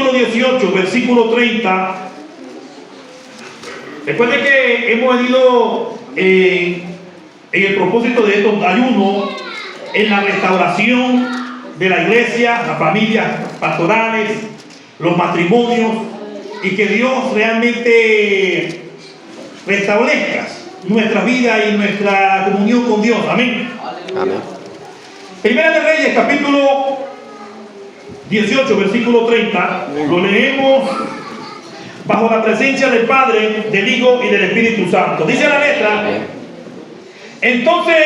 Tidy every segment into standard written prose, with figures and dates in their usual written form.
capítulo 18, versículo 30. Después de que hemos ido en el propósito de estos ayunos, en la restauración de la iglesia, las familias pastorales, los matrimonios, y que Dios realmente restablezca nuestra vida y nuestra comunión con Dios. Amén. Amén. Primera de Reyes, capítulo 18, versículo 30, lo leemos bajo la presencia del Padre, del Hijo y del Espíritu Santo. Dice la letra: entonces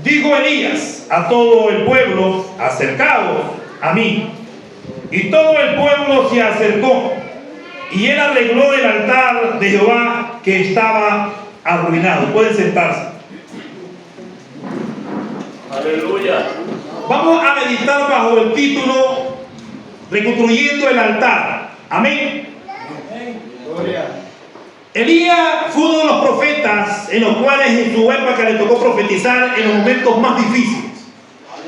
dijo Elías a todo el pueblo: acercaos a mí. Y todo el pueblo se acercó, y él arregló el altar de Jehová que estaba arruinado. Pueden sentarse. Aleluya. Vamos a meditar bajo el título Reconstruyendo el altar. Amén. Gloria. Elías fue uno de los profetas en los cuales en su época le tocó profetizar en los momentos más difíciles,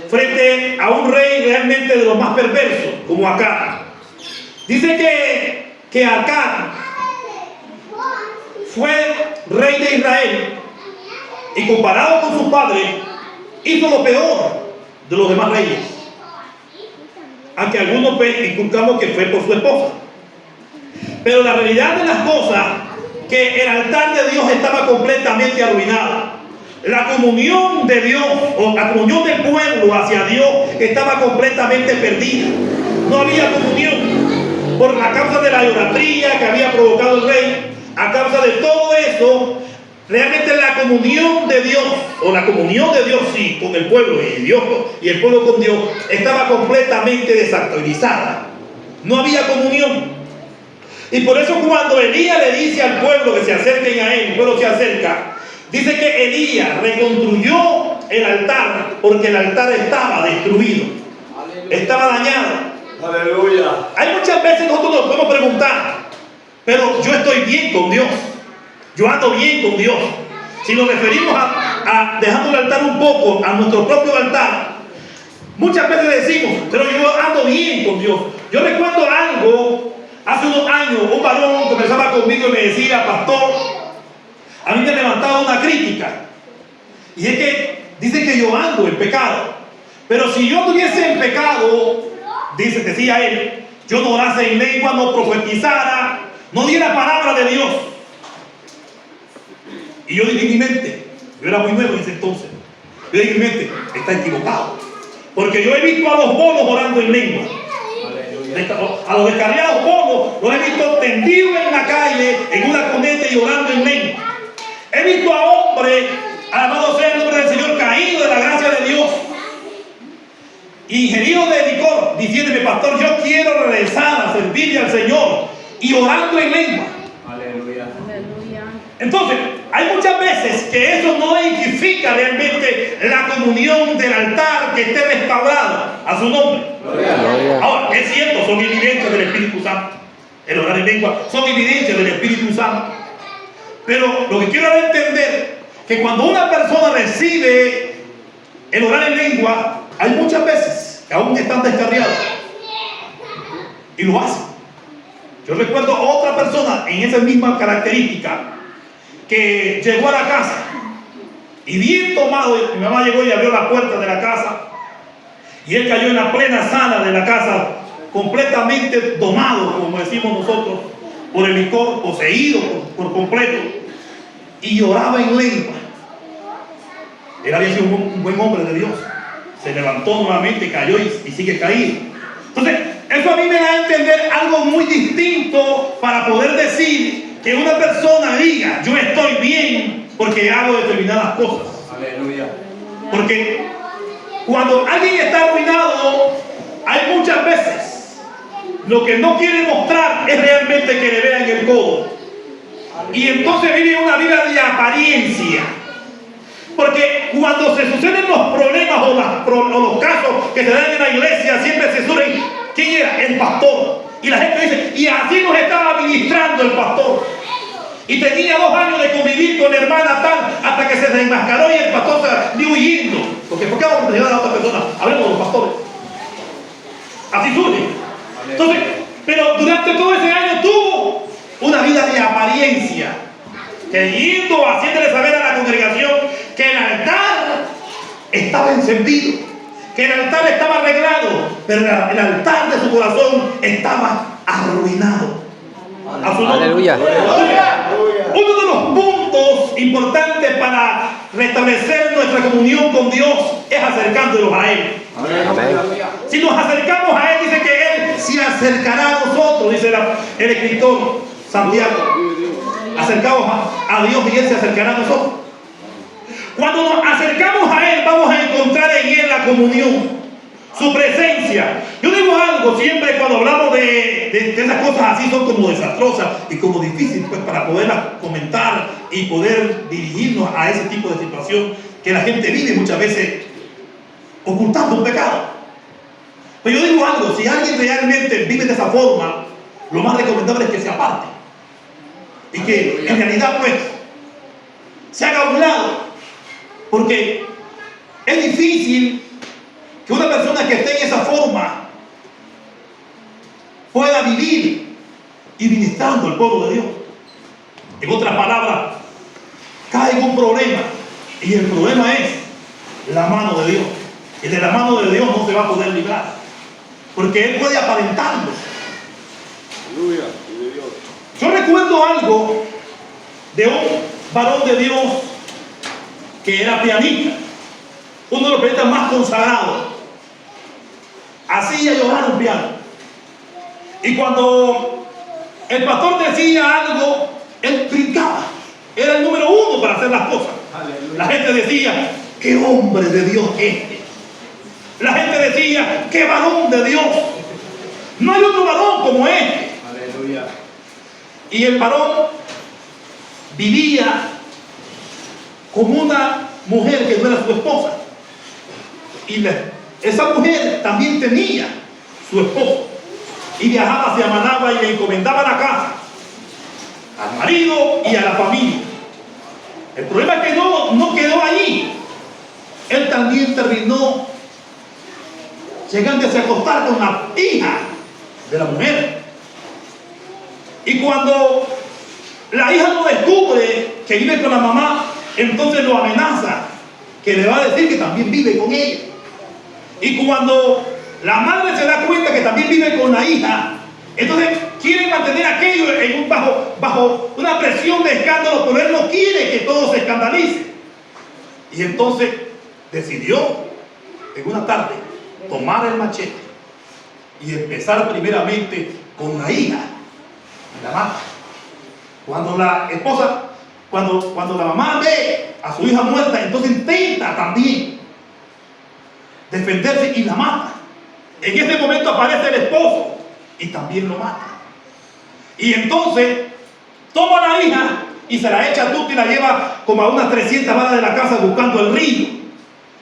frente a un rey realmente de los más perversos, como Acab. Dice que Acab fue rey de Israel y, comparado con su padre, hizo lo peor de los demás reyes, aunque algunos inculcamos que fue por su esposa. Pero la realidad de las cosas, que el altar de Dios estaba completamente arruinado. La comunión de Dios, o la comunión del pueblo hacia Dios, estaba completamente perdida. No había comunión por la causa de la idolatría que había provocado el rey. A causa de todo eso, realmente la comunión de Dios, o la comunión de Dios sí, con el pueblo, y Dios y el pueblo con Dios, estaba completamente desactualizada. No había comunión. Y por eso cuando Elías le dice al pueblo que se acerquen a él, el pueblo se acerca, dice que Elías reconstruyó el altar porque el altar estaba destruido. Aleluya. Estaba dañado. Aleluya. Hay muchas veces nosotros nos podemos preguntar: pero yo estoy bien con Dios, yo ando bien con Dios. Si nos referimos a dejando el altar un poco, a nuestro propio altar, muchas veces decimos: pero yo ando bien con Dios. Yo recuerdo algo hace unos años. Un varón conversaba conmigo y me decía: pastor, a mí me levantaba una crítica, y es que dice que yo ando en pecado, pero si yo estuviese en pecado, decía él, yo no orase en lengua, no profetizara, no diera palabra de Dios. Y yo dije en mi mente, yo era muy nuevo en ese entonces, yo dije en mi mente: está equivocado, porque yo he visto a los bolos orando en lengua. A los descarriados bolos los he visto tendidos en la calle, en una cuneta y orando en lengua. He visto a hombres, alabado sea el nombre del Señor, caídos de la gracia de Dios, ingeridos de licor, diciéndome: pastor, yo quiero regresar a servirle al Señor, y orando en lengua. Aleluya. Entonces, hay muchas veces que eso no identifica realmente la comunión del altar que esté restaurado a su nombre. Gloria. Ahora, es cierto, son evidencias del Espíritu Santo. El orar en lengua son evidencias del Espíritu Santo. Pero lo que quiero dar a entender, que cuando una persona recibe el orar en lengua, hay muchas veces que aún están descarriados y lo hacen. Yo recuerdo a otra persona en esa misma característica, que llegó a la casa y bien tomado, mi mamá llegó y abrió la puerta de la casa, y él cayó en la plena sala de la casa, completamente domado, como decimos nosotros, por el licor, poseído por completo, y lloraba en lengua. Él había sido un buen hombre de Dios, se levantó nuevamente, cayó y sigue caído. Entonces, eso a mí me da a entender algo muy distinto para poder decir que una persona diga: yo estoy bien porque hago determinadas cosas. Aleluya. Porque cuando alguien está arruinado, hay muchas veces lo que no quiere mostrar es realmente que le vean el codo, y entonces vive una vida de apariencia. Porque cuando se suceden los problemas o los casos que se dan en la iglesia, siempre se surgen: ¿quién era? El pastor. Y la gente dice: y así nos estaba ministrando el pastor, y tenía 2 años de convivir con la hermana tal, hasta que se desenmascaró y el pastor se salió huyendo. Porque ¿por qué vamos a mencionar a otra persona? Hablemos de los pastores. Así surge. Entonces, Pero durante todo ese año tuvo una vida de apariencia, queriendo haciéndole saber a la congregación que el altar estaba encendido, que el altar estaba arreglado, pero el altar de su corazón estaba arruinado. A su nombre. Aleluya. Uno de los puntos importantes para restablecer nuestra comunión con Dios es acercándonos a Él. Si nos acercamos a Él, dice que Él se acercará a nosotros, dice el escritor Santiago. Acercaos a Dios y Él se acercará a nosotros. Cuando nos acercamos a Él, vamos a encontrar en Él la comunión, su presencia. Yo digo algo siempre cuando hablamos de esas cosas así, son como desastrosas y como difíciles pues, para poderlas comentar y poder dirigirnos a ese tipo de situación que la gente vive muchas veces ocultando un pecado. Pero yo digo algo, si alguien realmente vive de esa forma, lo más recomendable es que se aparte y que en realidad pues se haga a un lado, porque es difícil que una persona que esté en esa forma pueda vivir y ministrando al pueblo de Dios. En otras palabras, cae en un problema y el problema es la mano de Dios. Y de la mano de Dios no se va a poder librar, porque Él puede aparentarlo. Yo recuerdo algo de un varón de Dios que era pianista, uno de los pianistas más consagrados. Hacía llorar un piano. Y cuando el pastor decía algo, él brincaba. Era el número uno para hacer las cosas. La gente decía, qué hombre de Dios este. La gente decía, qué varón de Dios. No hay otro varón como este. Aleluya. Y el varón vivía con una mujer que no era su esposa. Y esa mujer también tenía su esposo. Y viajaba hacia Managua y le encomendaba la casa al marido y a la familia. El problema es que no quedó allí. Él también terminó llegando a acostar con la hija de la mujer. Y cuando la hija lo descubre que vive con la mamá, entonces lo amenaza, que le va a decir que también vive con ella. Y cuando la madre se da cuenta que también vive con la hija, entonces quiere mantener aquello bajo una presión de escándalo, pero él no quiere que todo se escandalice. Y entonces decidió en una tarde tomar el machete y empezar primeramente con la hija. La mata. Cuando la esposa, cuando la mamá ve a su hija muerta, entonces intenta también defenderse y la mata. En ese momento aparece el esposo y también lo mata. Y entonces toma a la hija y se la echa a tuta y la lleva como a unas 300 varas de la casa buscando el río.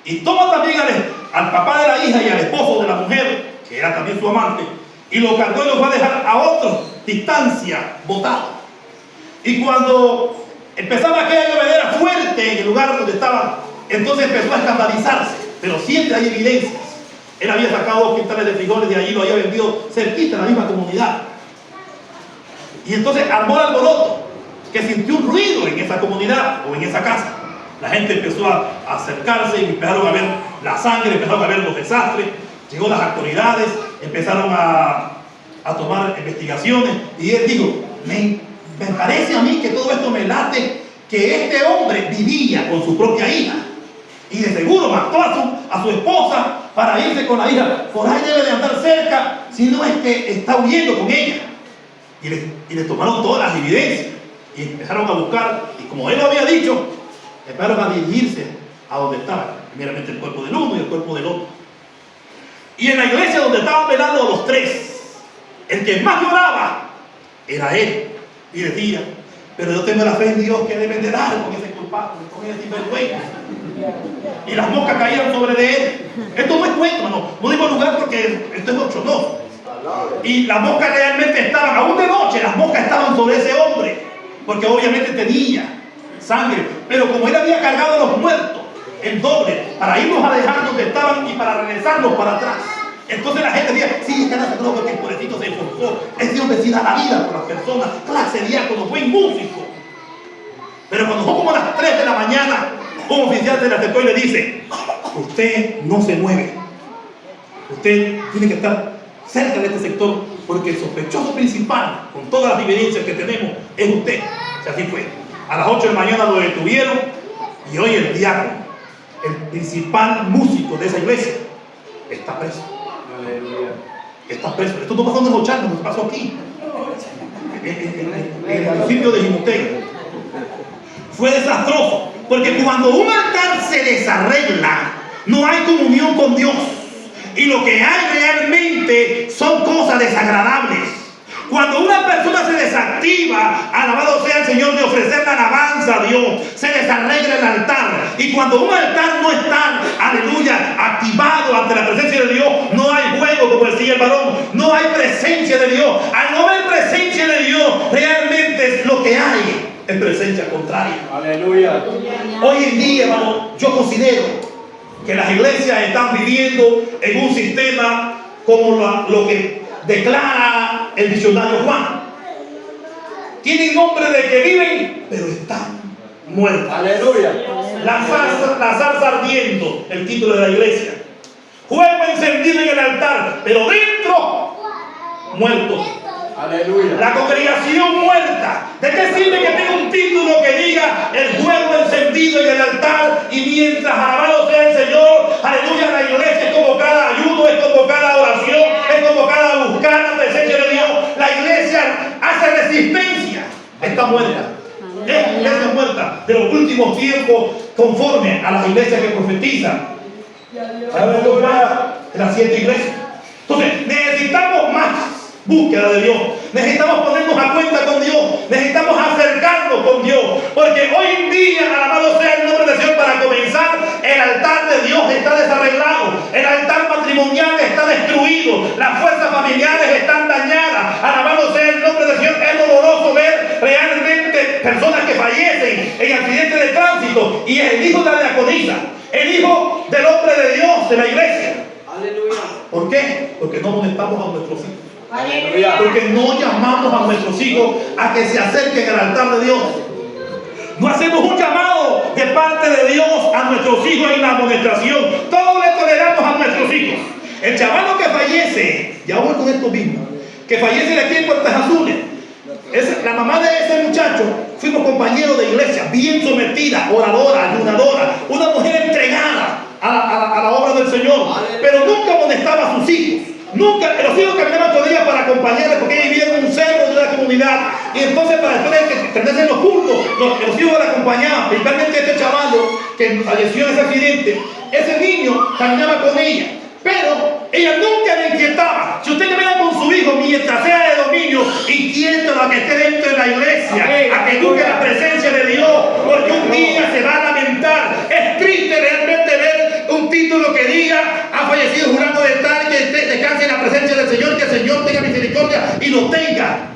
Y toma también al papá de la hija y al esposo de la mujer, que era también su amante, y lo cargó y lo fue a dejar a otra distancia, botado. Y cuando empezaba aquella llovedera fuerte en el lugar donde estaba, entonces empezó a escandalizarse, pero siempre hay evidencias. Él había sacado 2 quintales de frijoles de allí, lo había vendido cerquita en la misma comunidad. Y entonces armó el alboroto, que sintió un ruido en esa comunidad o en esa casa. La gente empezó a acercarse y empezaron a ver la sangre, empezaron a ver los desastres. Llegó las autoridades, empezaron a tomar investigaciones. Y él dijo, me parece a mí que todo esto me late, que este hombre vivía con su propia hija. Y de seguro mató a su esposa para irse con la hija. Por ahí debe de andar cerca, si no es que está huyendo con ella. Y le tomaron todas las evidencias. Y empezaron a buscar. Y como él lo había dicho, empezaron a dirigirse a donde estaba. Primeramente el cuerpo del uno y el cuerpo del otro. Y en la iglesia donde estaban velando los 3, el que más lloraba era él. Y decía, pero yo tengo la fe en Dios que deben de dar con ese culpable, con ese sinvergüenza. Y las moscas caían sobre de él. Esto no es cuento, no digo lugar porque esto es bochornoso. Y las moscas realmente estaban, aún de noche, las moscas estaban sobre ese hombre, porque obviamente tenía sangre. Pero como él había cargado a los muertos, el doble, para irlos a dejar donde estaban y para regresarlos para atrás. Entonces la gente decía, sí, es que no se creo porque el pobrecito se esforzó. Es Dios que sí da la vida por las personas, clase de diácono, buen músico. Pero cuando fue como a las 3 de la mañana, un oficial se le acercó y le dice, usted no se mueve. Usted tiene que estar cerca de este sector porque el sospechoso principal, con todas las evidencias que tenemos, es usted. O sea, así fue. A las 8 de la mañana lo detuvieron y hoy el diácono, el principal músico de esa iglesia, está preso. Aleluya. Está preso. Esto no pasó en los charcos, no pasó aquí. En el municipio de Jinotega. Fue desastroso. Porque cuando un altar se desarregla, no hay comunión con Dios. Y lo que hay realmente son cosas desagradables. Cuando una persona se desactiva, alabado sea el Señor, de ofrecer la alabanza a Dios, se desarregla el altar. Y cuando un altar no está, aleluya, activado ante la presencia de Dios, no hay juego, como decía el varón, no hay presencia de Dios. Al no haber presencia de Dios, realmente es lo que hay, es presencia contraria. Aleluya. Hoy en día, hermano, yo considero que las iglesias están viviendo en un sistema como lo que declara el visionario Juan. Tienen nombre de que viven, pero están muertos. Aleluya. La zarza ardiendo, el título de la iglesia. Fuego encendido en el altar, pero dentro, muertos. Aleluya. La congregación muerta. ¿De qué sirve que tenga un título que diga el fuego encendido en el altar y mientras alabado sea el Señor, aleluya, la iglesia es convocada a ayuno, es convocada a oración, es convocada a buscar la presencia de Dios? La iglesia hace resistencia. Está muerta. Es la iglesia muerta de los últimos tiempos, conforme a las iglesias que profetizan. Aleluya. Las 7 iglesias. Entonces, necesitamos más búsqueda de Dios. Necesitamos ponernos a cuenta con Dios. Necesitamos acercarnos con Dios. Porque hoy en día, alabado sea el nombre del Señor, para comenzar, el altar de Dios está desarreglado. El altar matrimonial está destruido. Las fuerzas familiares están dañadas. Alabado sea el nombre del Señor. Es doloroso ver realmente personas que fallecen en accidentes de tránsito. Y es el hijo de la diaconisa, el hijo del hombre de Dios, de la iglesia. Aleluya. ¿Por qué? Porque no molestamos a nuestros hijos. Aleluya. Porque no llamamos a nuestros hijos a que se acerquen al altar de Dios. No hacemos un llamado de parte de Dios a nuestros hijos en la amonestación. Todo le toleramos a nuestros hijos. El chavalo que fallece, ya voy con esto mismo, que fallece de aquí en Puertas Azules, la mamá de ese muchacho, fuimos compañeros de iglesia, bien sometida, oradora, ayudadora, una mujer entregada a la obra del Señor, pero nunca molestaba a sus hijos. Nunca, los hijos caminaban con ella para acompañarla porque ella vivía en un cerro de la comunidad. Y entonces, para después de que terminasen los cultos, los hijos la acompañaban. Principalmente este chavalo que falleció en ese accidente, ese niño caminaba con ella. Pero ella nunca le inquietaba. Si usted camina con su hijo, mientras sea de dominio, inquiétalo a que esté dentro de la iglesia, a que busque la presencia de Dios, porque un día se va a lamentar. Es triste realmente ver un título que diga: ha fallecido jurando de tal, que descanse en la presencia del Señor, que el Señor tenga misericordia y lo tenga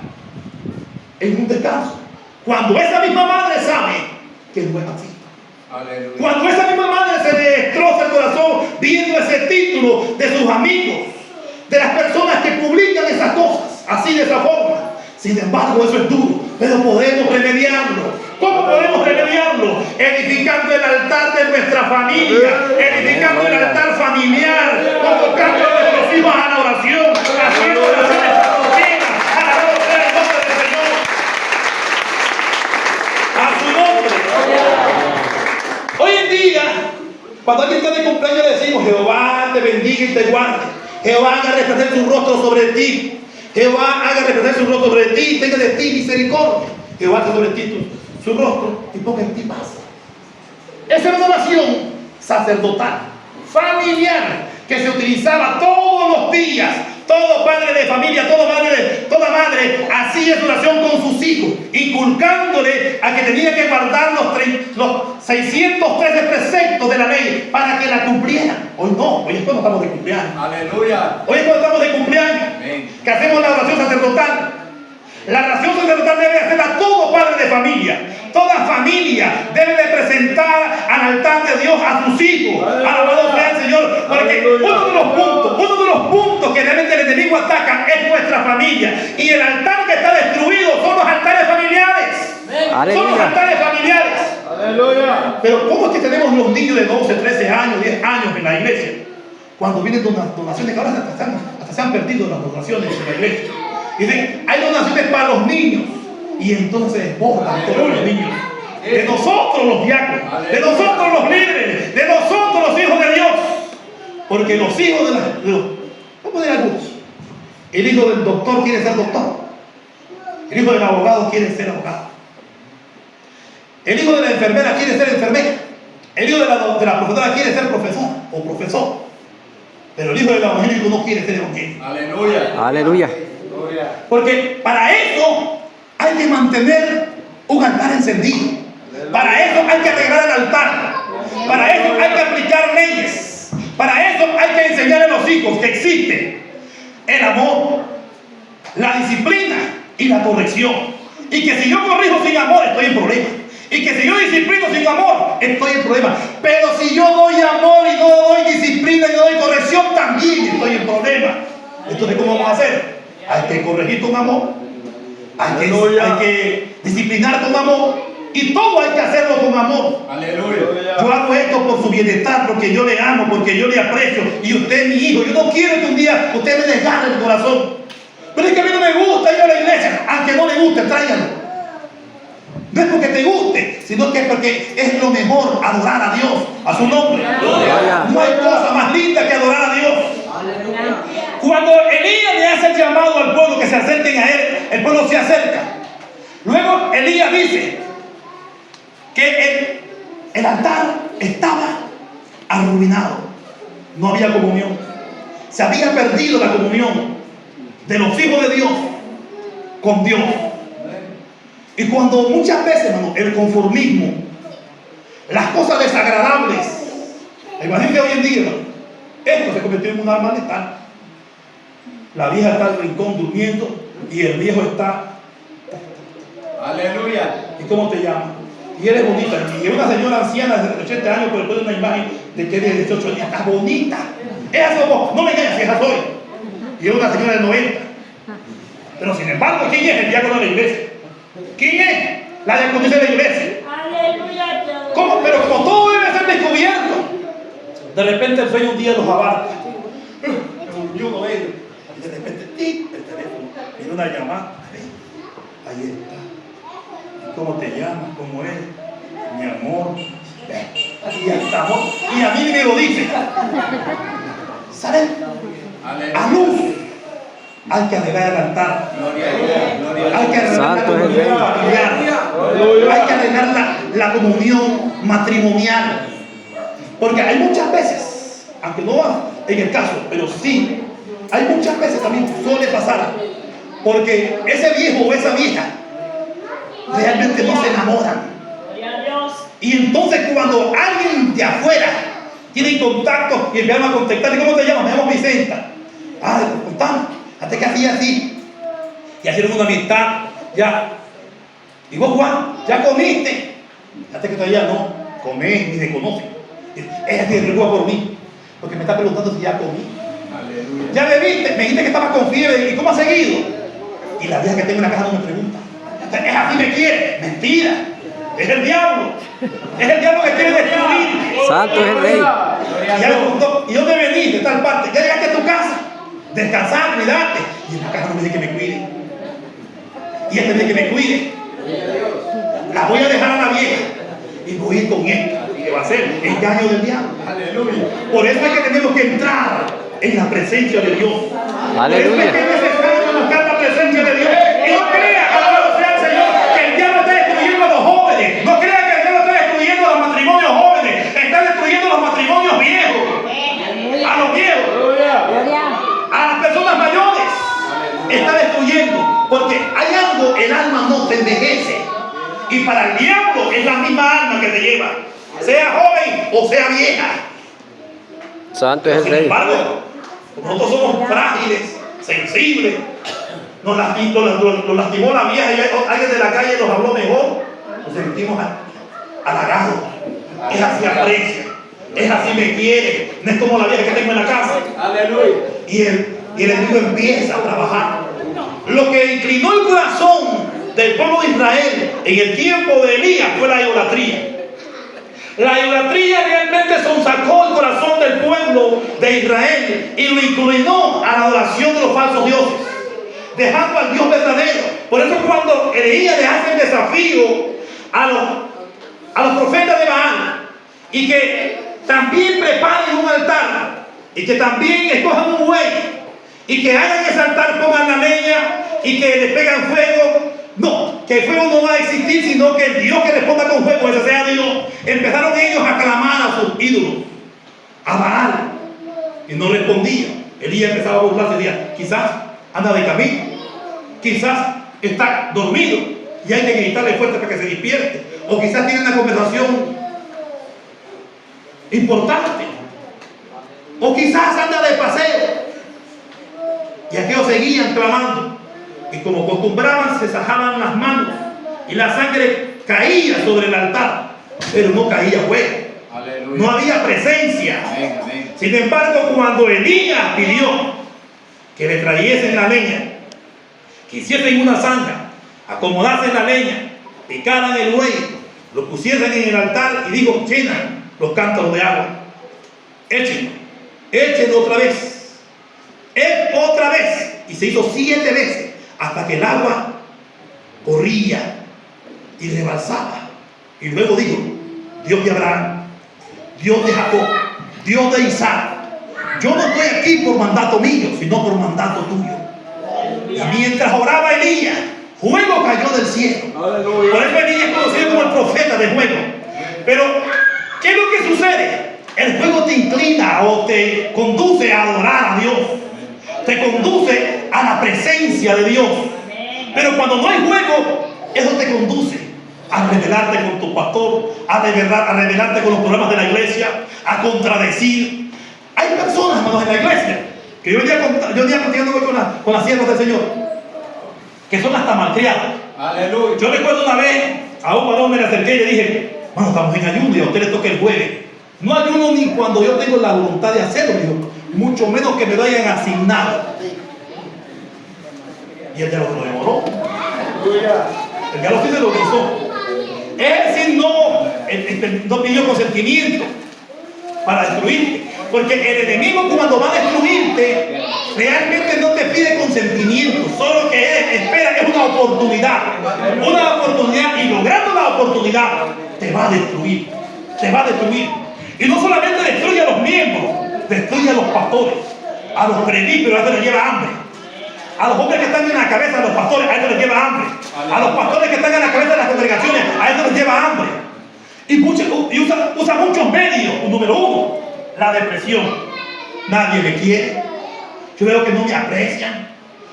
en un descanso. Cuando esa misma madre sabe que no es así. Aleluya. Cuando esa misma madre se le destroza el corazón viendo ese título de sus amigos, de las personas que publican esas cosas, así de esa forma. Sin embargo, eso es duro, pero podemos remediarlo. ¿Cómo podemos remediarlo? Edificando el altar de nuestra familia, edificando el altar familiar, convocando a nuestros hijos a la oración, haciendo oraciones cotidianas, alabado sea el nombre del Señor. A su nombre. Hoy en día, cuando alguien está de cumpleaños, le decimos: Jehová te bendiga y te guarde. Jehová haga resplandecer su rostro sobre ti. Jehová haga resplandecer su rostro sobre ti y tenga de ti misericordia. Jehová haga sobre ti su rostro y ponga en ti paz. Esa era una oración sacerdotal, familiar, que se utilizaba todos los días. Todo padre de familia, toda madre hacía su oración con sus hijos, inculcándole a que tenía que guardar los 613 preceptos de la ley para que la cumplieran. Hoy no, hoy es cuando estamos de cumpleaños. Aleluya. Hoy es cuando estamos de cumpleaños, que hacemos la oración sacerdotal. La oración sacerdotal debe hacerla todo padre de familia. toda familia debe de presentar al altar de Dios a sus hijos. Alabado sea el Señor. Porque uno de los puntos que realmente el enemigo ataca es nuestra familia. Y el altar que está destruido son los altares familiares. Son los altares familiares. Aleluya. Pero ¿cómo es que tenemos los niños de 12, 13 años, 10 años en la iglesia? Cuando vienen donaciones, que ahora hasta se han perdido las donaciones en la iglesia. Y dicen, hay donaciones para los niños. Y entonces se desbordan todos los niños. De nosotros los diáconos, de nosotros los líderes, de nosotros los hijos de Dios. Porque los hijos ¿cómo de algunos? El hijo del doctor quiere ser doctor. El hijo del abogado quiere ser abogado. El hijo de la enfermera quiere ser enfermera. El hijo de la profesora quiere ser profesor o profesor. Pero el hijo del evangélico no quiere ser evangélico. Aleluya. Aleluya. Porque para eso hay que mantener un altar encendido. Para eso hay que arreglar el altar. Para eso hay que aplicar leyes. Para eso hay que enseñar a los hijos que existe el amor, la disciplina y la corrección. Y que si yo corrijo sin amor, estoy en problema. Y que si yo disciplino sin amor, estoy en problema. Pero si yo doy amor y no doy disciplina y no doy corrección, también estoy en problema. Entonces, ¿cómo vamos a hacer? Hay que corregir con amor. Hay que disciplinar con amor. Y todo hay que hacerlo con amor. Aleluya. Yo hago esto por su bienestar, porque yo le amo, porque yo le aprecio. Y usted es mi hijo. Yo no quiero que un día usted me desgarre el corazón. Pero es que a mí no me gusta ir a la iglesia. Aunque no le guste, tráigalo. No es porque te guste, sino que es porque es lo mejor adorar a Dios, a su nombre. No hay cosa más linda que adorar a Dios. Cuando Elías le hace el llamado al pueblo que se acerquen a él, el pueblo se acerca. Luego Elías dice que el altar estaba arruinado. No había comunión. Se había perdido la comunión de los hijos de Dios con Dios. Y cuando muchas veces, hermano, el conformismo, las cosas desagradables, imagínate hoy en día, hermano, esto se convirtió en un arma letal. La vieja está al rincón durmiendo y el viejo está. Aleluya. ¿Y cómo te llamas? Y eres bonita. Y es una señora anciana de 80 años, pero después de una imagen de que de 18 años, está bonita. Esa somos, no me engañes, esa soy. Y es una señora de 90. Pero sin embargo, ¿quién es el diácono de la iglesia? ¿Quién es? La diaconisa de la iglesia. Aleluya. ¿Cómo? Pero como todo debe ser descubierto, de repente el sueño un día los abarca. Y uno ve, y de repente, ¡tic! El teléfono, viene una llamada. Ahí está. ¿Cómo te llamas? ¿Cómo eres? Mi amor. Y ya estamos. Y a mí me lo dice. ¿Sale? A luz. Hay que arreglar el altar. Hay que arreglar la comunión familiar. Hay que arreglar la comunión matrimonial. Porque hay muchas veces, aunque no en el caso, pero sí, hay muchas veces también suele pasar. Porque ese viejo o esa vieja realmente no se enamoran. Y entonces cuando alguien de afuera tiene contacto y empiezan a contactar, ¿y cómo te llamas? Me llamo Vicenta. Ah, contame. Hasta que hacía así. Y hicieron una amistad. Ya. ¿Y vos, Juan? ¿Ya comiste? Hasta que todavía no. Comés ni te conoce. Ella se preocupa por mí. Porque me está preguntando si ya comí. Aleluya. ¿Ya bebiste? Me dijiste que estabas con fiebre. ¿Y cómo has seguido? Y la vieja que tengo en la casa no me pregunta. Es así me quiere. Mentira. Es el diablo. Es el diablo que quiere destruir. Santo es el Rey. Y ya le preguntó, ¿y dónde venís? De tal parte. ¿Ya llegaste a tu casa? Descansar, cuidarte. Y en la casa no me dice que me cuide. Y este dice que me cuide. La voy a dejar a la vieja. Y voy a ir con él. Que va a ser engaño del diablo. Aleluya. Por eso es que tenemos que entrar en la presencia de Dios. Aleluya. Por eso es que es necesario buscar la presencia de Dios. Y no crea, alabado sea el Señor, que el diablo está destruyendo a los jóvenes. No crea que el diablo está destruyendo a los matrimonios jóvenes. Está destruyendo a los matrimonios viejos. A los viejos. A las personas mayores. Está destruyendo. Porque hay algo, el alma no se envejece. Y para el diablo es la misma alma que te lleva. Sea joven o sea vieja. Santo es el Sin Rey. embargo, nosotros somos frágiles, sensibles. Nos lastimó la vieja y alguien de la calle nos habló mejor. nos sentimos halagados. Es así aprecia, es así me quiere. No es como la vieja que tengo en la casa. Aleluya. Y el enemigo empieza a trabajar. Lo que inclinó el corazón del pueblo de Israel en el tiempo de Elías fue la idolatría. La idolatría realmente sonsacó el corazón del pueblo de Israel y lo inclinó a la adoración de los falsos dioses, dejando al Dios verdadero. Por eso cuando Elías le hace el desafío a los profetas de Baal, y que también preparen un altar, y que también escojan un buey, y que hagan ese altar, pongan la leña, y que le pegan fuego. No, que el fuego no va a existir, sino que el Dios que responda con fuego, ese sea Dios. Empezaron ellos a clamar a sus ídolos, a Baal, y no respondía. Elías empezaba a burlarse, decía, quizás anda de camino, quizás está dormido y hay que gritarle fuerte para que se despierte, o quizás tiene una conversación importante, o quizás anda de paseo. Y aquellos seguían clamando, y como acostumbraban, se sajaban las manos y la sangre caía sobre el altar, pero no caía fuego. Aleluya. No había presencia. Amén, amén. Sin embargo, cuando Elías pidió que le trayesen la leña, que hiciesen una zanja, acomodasen la leña, picaran el buey, lo pusiesen en el altar y dijo, llenan los cántaros de agua, échenlo otra vez, otra vez, y se hizo 7 veces hasta que el agua corría y rebalsaba. Y luego dijo, Dios de Abraham, Dios de Jacob, Dios de Isaac, yo no estoy aquí por mandato mío, sino por mandato tuyo. Y mientras oraba Elías, fuego cayó del cielo. Aleluya. Por eso Elías es conocido como el profeta de fuego. Pero, ¿qué es lo que sucede? El fuego te inclina o te conduce a adorar a Dios, te conduce a la presencia de Dios. Pero cuando no hay fuego, eso te conduce a rebelarte con tu pastor, a rebelarte con los programas de la iglesia, a contradecir. Hay personas, hermanos, en la iglesia, que yo día platicando con las siervas del Señor, que son hasta malcriadas. Aleluya. Yo recuerdo una vez, a un varón me le acerqué y le dije, bueno, estamos en ayuno y a usted le toca el jueves. No ayuno ni cuando yo tengo la voluntad de hacerlo, digo, mucho menos que me lo hayan asignado. Y el diablo lo demoró. Aleluya. El diablo sí se lo hizo. Él sí no pidió consentimiento para destruirte. Porque el enemigo cuando va a destruirte, realmente no te pide consentimiento. Solo lo que él espera es una oportunidad. Una oportunidad, y logrando la oportunidad, te va a destruir. Te va a destruir. Y no solamente destruye a los miembros, destruye a los pastores, a los presbíteros, a eso les lleva hambre. A los hombres que están en la cabeza de los pastores, a eso les lleva hambre. A los pastores que están en la cabeza de las congregaciones, a eso les lleva hambre. Y usa muchos medios. Número 1, la depresión. Nadie me quiere. Yo veo que no me aprecian.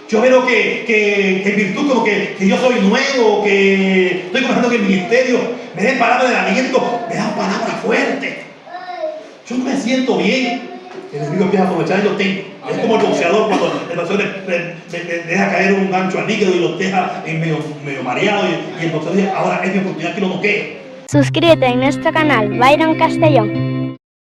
Yo veo que en virtud como que yo soy nuevo, que estoy comenzando en el ministerio, me den palabras de aliento, me dan palabras fuertes. Yo no me siento bien. El enemigo empieza a aprovechar y lo tengo. Es como el boxeador cuando el boxeador le deja caer un gancho al hígado y lo deja en medio mareado y el boxeador dice, ahora es mi oportunidad que lo noquee. Suscríbete en nuestro canal Byron Castellón.